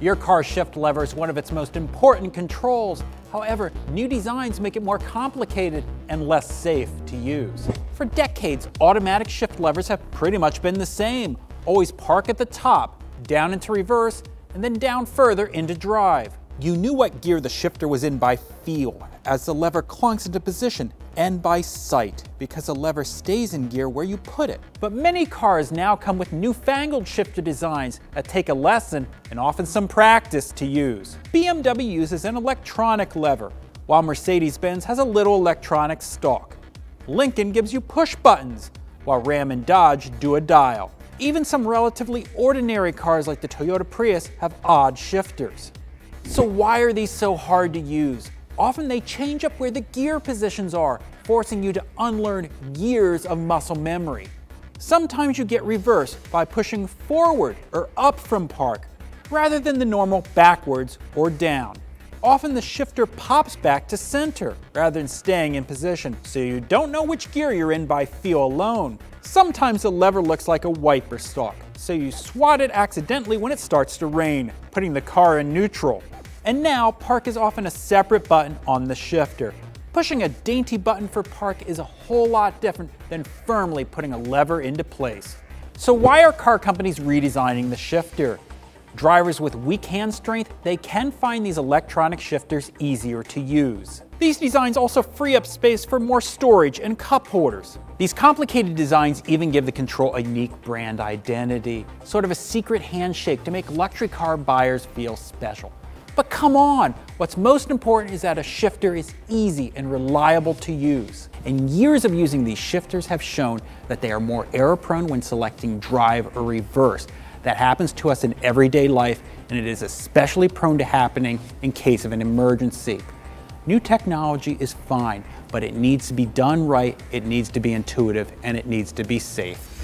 Your car's shift lever is one of its most important controls. However, new designs make it more complicated and less safe to use. For decades, automatic shift levers have pretty much been the same. Always park at the top, down into reverse, and then down further into drive. You knew what gear the shifter was in by feel, as the lever clunks into position, and by sight, because the lever stays in gear where you put it. But many cars now come with newfangled shifter designs that take a lesson and often some practice to use. BMW uses an electronic lever, while Mercedes-Benz has a little electronic stalk. Lincoln gives you push buttons, while Ram and Dodge do a dial. Even some relatively ordinary cars like the Toyota Prius have odd shifters. So why are these so hard to use? Often they change up where the gear positions are, forcing you to unlearn years of muscle memory. Sometimes you get reverse by pushing forward or up from park, rather than the normal backwards or down. Often the shifter pops back to center, rather than staying in position, so you don't know which gear you're in by feel alone. Sometimes the lever looks like a wiper stalk, so you swat it accidentally when it starts to rain, putting the car in neutral. And now, park is often a separate button on the shifter. Pushing a dainty button for park is a whole lot different than firmly putting a lever into place. So why are car companies redesigning the shifter? Drivers with weak hand strength, they can find these electronic shifters easier to use. These designs also free up space for more storage and cup holders. These complicated designs even give the control a unique brand identity, sort of a secret handshake to make luxury car buyers feel special. But come on, what's most important is that a shifter is easy and reliable to use. And years of using these shifters have shown that they are more error prone when selecting drive or reverse. That happens to us in everyday life, and it is especially prone to happening in case of an emergency. New technology is fine, but it needs to be done right, it needs to be intuitive, and it needs to be safe.